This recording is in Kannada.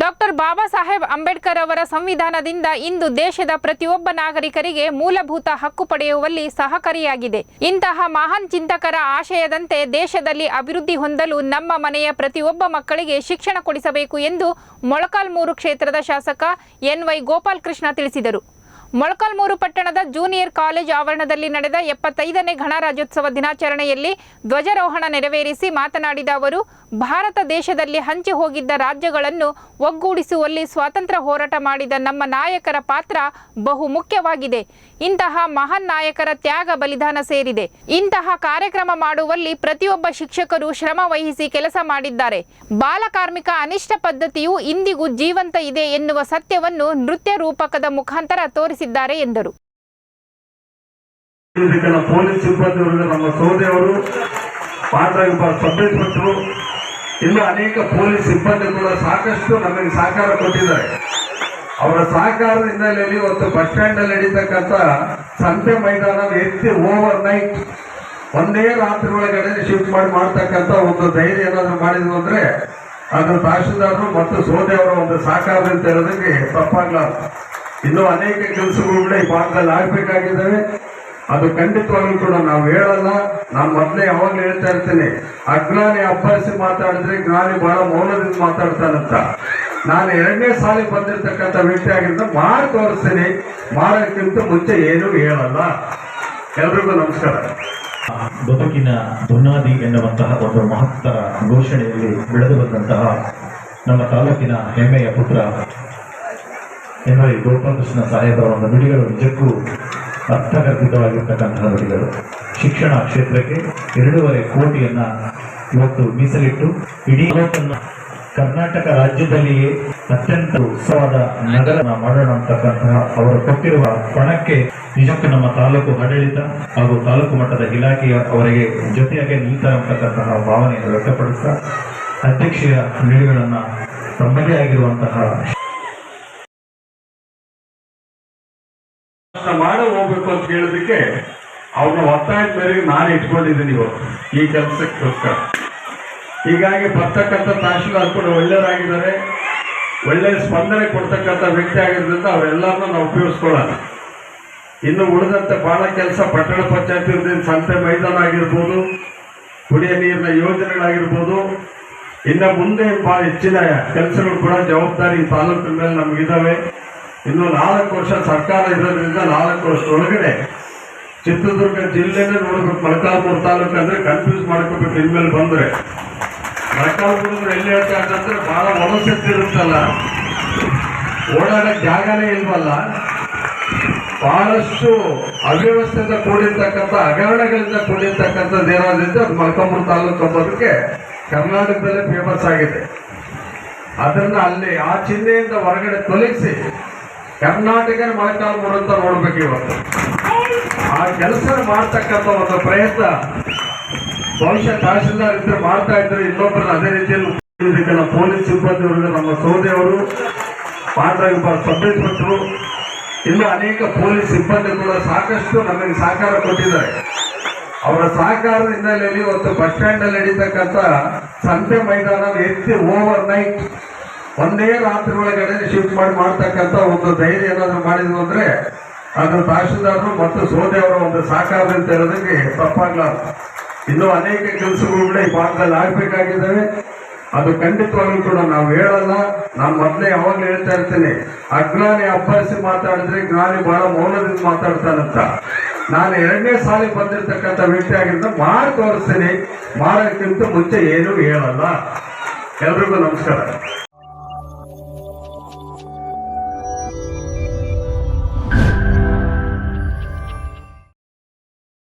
ಡಾಕ್ಟರ್ ಬಾಬಾ ಸಾಹೇಬ್ ಅಂಬೇಡ್ಕರ್ ಅವರ ಸಂವಿಧಾನದಿಂದ ಇಂದು ದೇಶದ ಪ್ರತಿಯೊಬ್ಬ ನಾಗರಿಕರಿಗೆ ಮೂಲಭೂತ ಹಕ್ಕು ಪಡೆಯುವಲ್ಲಿ ಸಹಕಾರಿಯಾಗಿದೆ. ಇಂತಹ ಮಹಾನ್ ಚಿಂತಕರ ಆಶಯದಂತೆ ದೇಶದಲ್ಲಿ ಅಭಿವೃದ್ಧಿ ಹೊಂದಲು ನಮ್ಮ ಮನೆಯ ಪ್ರತಿಯೊಬ್ಬ ಮಕ್ಕಳಿಗೆ ಶಿಕ್ಷಣ ಕೊಡಿಸಬೇಕು ಎಂದು ಮೊಳಕಾಲ್ಮೂರು ಕ್ಷೇತ್ರದ ಶಾಸಕ ಎನ್.ವೈ. ಗೋಪಾಲಕೃಷ್ಣ ತಿಳಿಸಿದರು. ಮೊಳಕಾಲ್ಮೂರು ಪಟ್ಟಣದ ಜೂನಿಯರ್ ಕಾಲೇಜ್ ಆವರಣದಲ್ಲಿ ನಡೆದ 75ನೇ ಗಣರಾಜ್ಯೋತ್ಸವ ದಿನಾಚರಣೆಯಲ್ಲಿ ಧ್ವಜಾರೋಹಣ ನೆರವೇರಿಸಿ ಮಾತನಾಡಿದ ಅವರು, ಭಾರತ ದೇಶದಲ್ಲಿ ಹಂಚಿ ಹೋಗಿದ್ದ ರಾಜ್ಯಗಳನ್ನು ಒಗ್ಗೂಡಿಸುವಲ್ಲಿ ಸ್ವಾತಂತ್ರ್ಯ ಹೋರಾಟ ಮಾಡಿದ ನಮ್ಮ ನಾಯಕರ ಪಾತ್ರ ಬಹು ಮುಖ್ಯವಾಗಿದೆ. ಇಂತಹ ಮಹಾನ್ ನಾಯಕರ ತ್ಯಾಗ ಬಲಿದಾನ ಸೇರಿದೆ. ಇಂತಹ ಕಾರ್ಯಕ್ರಮ ಮಾಡುವಲ್ಲಿ ಪ್ರತಿಯೊಬ್ಬ ಶಿಕ್ಷಕರು ಶ್ರಮ ವಹಿಸಿ ಕೆಲಸ ಮಾಡಿದ್ದಾರೆ. ಬಾಲಕಾರ್ಮಿಕ ಅನಿಷ್ಟ ಪದ್ಧತಿಯು ಇಂದಿಗೂ ಜೀವಂತ ಇದೆ ಎನ್ನುವ ಸತ್ಯವನ್ನು ನೃತ್ಯ ರೂಪಕದ ಮುಖಾಂತರ ತೋರಿಸಿದ್ದಾರೆ ಎಂದರು. ಪೊಲೀಸ್ ಸಿಬ್ಬಂದಿ ನಮ್ಮ ಸೋದೆಯವರು ಸಬ್ ಇನ್ಸ್ಪೆಕ್ಟರ್ ಇನ್ನು ಅನೇಕ ಪೊಲೀಸ್ ಸಿಬ್ಬಂದಿ ಕೂಡ ಸಾಕಷ್ಟು ನಮಗೆ ಸಹಕಾರ ಕೊಟ್ಟಿದ್ದಾರೆ. ಅವರ ಸಹಕಾರದ ಹಿನ್ನೆಲೆಯಲ್ಲಿ ಇವತ್ತು ಬಸ್ ಸ್ಟ್ಯಾಂಡ್ ನಲ್ಲಿ ನಡೀತಕ್ಕಂಥ ಸಂತೆ ಮೈದಾನ ಎತ್ತಿ ಓವರ್ ನೈಟ್ ಒಂದೇ ರಾತ್ರಿ ಒಳಗಡೆ ಶಿಫ್ಟ್ ಮಾಡ್ತಕ್ಕಂಥ ಒಂದು ಧೈರ್ಯ ಏನಾದ್ರು ಮಾಡಿದ್ವು ಅಂದ್ರೆ ಅದು ತಹಶೀಲ್ದಾರರು ಮತ್ತು ಸೋದೆಯವರ ಒಂದು ಸಹಕಾರದಿಂದ ಇರೋದಕ್ಕೆ ತಪ್ಪಾಗ್ಲಾರ್ದು. ಇನ್ನೂ ಅನೇಕ ಕೆಲಸಗಳು ಕೂಡ ಈ ಭಾಗದಲ್ಲಿ ಆಗ್ಬೇಕಾಗಿದ್ದಾವೆ. ಅದು ಖಂಡಿತವಾಗ್ಲೂ ಕೂಡ ನಾವು ಹೇಳಲ್ಲ. ನಾನು ಮೊದಲೇ ಯಾವಾಗಲೂ ಹೇಳ್ತಾ ಇರ್ತೀನಿ, ಅಜ್ಞಾನಿ ಅಭ್ಯಾಸಿ ಮಾತಾಡಿದ್ರೆ ಜ್ಞಾನಿ ಬಹಳ ಮೌನದಿಂದ ಮಾತಾಡ್ತಾನಂತ. ನಾನು 2ನೇ ಸಾಲಿ ಬಂದಿರತಕ್ಕಂಥ ವ್ಯಕ್ತಿ ಆಗಿದ್ದ ಮಾಡಿ ತೋರಿಸ್ತೀನಿ, ಮಾಡೋಕ್ಕಿಂತ ಮುಂಚೆ ಏನೂ ಹೇಳಲ್ಲ. ಎಲ್ರಿಗೂ ನಮಸ್ಕಾರ. ಬದುಕಿನ ಬುನಾದಿ ಎನ್ನುವಂತಹ ಒಂದು ಮಹತ್ತರ ಘೋಷಣೆಯಲ್ಲಿ ಬೆಳೆದು ಬಂದಂತಹ ನಮ್ಮ ತಾಲೂಕಿನ ಹೆಮ್ಮೆಯ ಪುತ್ರ ಎನ್.ವೈ. ಗೋಪಾಲಕೃಷ್ಣ ಸಾಹೇಬರ ಒಂದು ನುಡಿಗಳು ನಿಜಕ್ಕೂ ಅರ್ಥಗರ್ಭಿತವಾಗಿರ್ತಕ್ಕಂತಹ ನುಡಿಗಳು. ಶಿಕ್ಷಣ ಕ್ಷೇತ್ರಕ್ಕೆ 2.5 ಕೋಟಿಯನ್ನು ಇವತ್ತು ಮೀಸಲಿಟ್ಟು ಇಡೀ ಕರ್ನಾಟಕ ರಾಜ್ಯದಲ್ಲಿಯೇ ಅತ್ಯಂತ ಉತ್ಸವದ ನಗರ ಮಾಡೋಣ ಅಂತಕ್ಕಂತಹ ಅವರು ಕೊಟ್ಟಿರುವ ಪಣಕ್ಕೆ ನಿಜಕ್ಕೂ ನಮ್ಮ ತಾಲೂಕು ಆಡಳಿತ ಹಾಗೂ ತಾಲೂಕು ಮಟ್ಟದ ಇಲಾಖೆಯ ಅವರಿಗೆ ಜೊತೆಯಾಗಿ ನಿಲ್ತಾ ಅಂತಕ್ಕಂತಹ ಭಾವನೆಯನ್ನು ವ್ಯಕ್ತಪಡಿಸ್ತಾ ಅಧ್ಯಕ್ಷೀಯ ನುಡಿಗಳನ್ನು ತಮ್ಮದೇ ಆಗಿರುವಂತಹ ಮಾಡಿ ಹೋಗ್ಬೇಕು ಅಂತ ಹೇಳೋದಕ್ಕೆ ಅವ್ರನ್ನ ಒತ್ತಾಯದ ಮೇರೆಗೆ ನಾನು ಇಟ್ಕೊಂಡಿದ್ದೀನಿ ಇವತ್ತು ಈ ಕೆಲಸಕ್ಕೋಸ್ಕರ. ಹೀಗಾಗಿ ಬರ್ತಕ್ಕಂಥ ತಹಶೀಲ್ದಾರ್ ಕೂಡ ಒಳ್ಳೆಯವರಾಗಿದ್ದಾರೆ, ಒಳ್ಳೆ ಸ್ಪಂದನೆ ಕೊಡ್ತಕ್ಕಂಥ ವ್ಯಕ್ತಿ ಆಗಿರೋದ್ರಿಂದ ಅವರೆಲ್ಲರನ್ನೂ ನಾವು ಉಪಯೋಗಿಸ್ಕೊಳ್ಳೋಣ. ಇನ್ನು ಉಳಿದಂತೆ ಬಹಳ ಕೆಲಸ ಪಟ್ಟಣ ಪಂಚಾಯತಿ ಸಂತೆ ಮೈದಾನ ಆಗಿರ್ಬೋದು, ಕುಡಿಯ ನೀರಿನ ಯೋಜನೆಗಳಾಗಿರ್ಬೋದು, ಇನ್ನು ಮುಂದೆ ಬಹಳ ಹೆಚ್ಚಿನ ಕೆಲಸಗಳು ಕೂಡ ಜವಾಬ್ದಾರಿ ತಾಲೂಕಿನ ಮೇಲೆ ನಮಗಿದ್ದಾವೆ. ಇನ್ನು 4 ವರ್ಷ ಸರ್ಕಾರ ಇರೋದ್ರಿಂದ 4 ವರ್ಷದೊಳಗಡೆ ಚಿತ್ರದುರ್ಗ ಜಿಲ್ಲೆನೇ ನೋಡ್ಬೇಕು. ಮೊಳಕಾಲ್ಮೂರು ತಾಲೂಕು ಅಂದ್ರೆ ಕನ್ಫ್ಯೂಸ್ ಮಾಡ್ಕೋಬೇಕು. ಇನ್ಮೇಲೆ ಬಂದ್ರೆ ಮೊಳಕಾಲ್ಮೂರು ಎಲ್ಲಿ ಹೇಳ್ತಾರೆ ಬಹಳ ಒಳಸೆತ್ತಿರುತ್ತಲ್ಲ, ಓಡಾಡಕ್ಕೆ ಜಾಗನೇ ಇಲ್ವಲ್ಲ, ಬಹಳಷ್ಟು ಅವ್ಯವಸ್ಥೆಯಿಂದ ಕೂಡಿರ್ತಕ್ಕಂಥ ಹಗರಣಗಳಿಂದ ಕೂಡಿರ್ತಕ್ಕಂಥದ್ದು ಏನಾದ್ರಿಂದ ಮೊಳಕಾಲ್ಮೂರು ತಾಲೂಕು ಅಂಬೋದಕ್ಕೆ ಕರ್ನಾಟಕದಲ್ಲೇ ಫೇಮಸ್ ಆಗಿದೆ. ಅದನ್ನ ಅಲ್ಲಿ ಆ ಚಿಹ್ನೆಯಿಂದ ಹೊರಗಡೆ ತೊಲಗಿಸಿ ಕರ್ನಾಟಕನ ಮೊಳಕಾಲ್ಮೂರು ಅಂತ ನೋಡ್ಬೇಕು. ಇವತ್ತು ಆ ಕೆಲಸ ಮಾಡ್ತಕ್ಕಂಥ ಒಂದು ಪ್ರಯತ್ನ ಬಹುಶಃ ತಹಶೀಲ್ದಾರ್ ಇದ್ರೆ ಮಾಡ್ತಾ ಇದ್ರೆ ಇನ್ನೊಬ್ಬರನ್ನ ಅದೇ ರೀತಿಯಲ್ಲಿ ಪೊಲೀಸ್ ಸಿಬ್ಬಂದಿ ನಮ್ಮ ಸೋದೆಯವರು ಸಬ್ ಇನ್ಸ್ಪೆಕ್ಟರ್ ಇನ್ನು ಅನೇಕ ಪೊಲೀಸ್ ಸಿಬ್ಬಂದಿ ಕೂಡ ಸಾಕಷ್ಟು ನಮಗೆ ಸಹಕಾರ ಕೊಟ್ಟಿದ್ದಾರೆ. ಅವರ ಸಹಕಾರದ ಹಿನ್ನೆಲೆಯಲ್ಲಿ ಇವತ್ತು ಬಸ್ ಸ್ಟ್ಯಾಂಡ್ ನಲ್ಲಿ ನಡೀತಕ್ಕಂಥ ಸಂತೆ ಮೈದಾನ ಎತ್ತಿ ಓವರ್ ನೈಟ್ ಒಂದೇ ರಾತ್ರಿ ಒಳಗಡೆ ಶಿಫ್ಟ್ ಮಾಡ್ತಕ್ಕಂಥ ಒಂದು ಧೈರ್ಯ ಏನಾದ್ರು ಮಾಡಿದ್ವು ಅಂದ್ರೆ ಅದು ತಹಶೀಲ್ದಾರರು ಮತ್ತು ಸೋದೆಯವರ ಒಂದು ಸಹಕಾರದಿಂದ ಇರೋದಕ್ಕೆ ತಪ್ಪಾಗ್ಲಾರ್ದು. ಇನ್ನೂ ಅನೇಕ ಕೆಲಸಗಳು ಕೂಡ ಈ ಭಾಗದಲ್ಲಿ ಆಗ್ಬೇಕಾಗಿದ್ದಾವೆ. ಅದು ಖಂಡಿತವಾಗ್ಲೂ ಕೂಡ ನಾವು ಹೇಳಲ್ಲ. ನಾನು ಮೊದಲೇ ಯಾವಾಗಲೂ ಹೇಳ್ತಾ ಇರ್ತೀನಿ, ಅಜ್ಞಾನಿ ಅಭ್ಯಾಸಿ ಮಾತಾಡಿದ್ರೆ ಜ್ಞಾನಿ ಬಹಳ ಮೌನದಿಂದ ಮಾತಾಡ್ತಾನಂತ. ನಾನು 2ನೇ ಸಾಲಿ ಬಂದಿರತಕ್ಕಂಥ ವ್ಯಕ್ತಿ ಆಗಿದ್ದ ಮಾಡಿ ತೋರಿಸ್ತೀನಿ, ಮಾಡೋಕ್ಕಿಂತ ಮುಂಚೆ ಏನೂ ಹೇಳಲ್ಲ. ಎಲ್ರಿಗೂ ನಮಸ್ಕಾರ.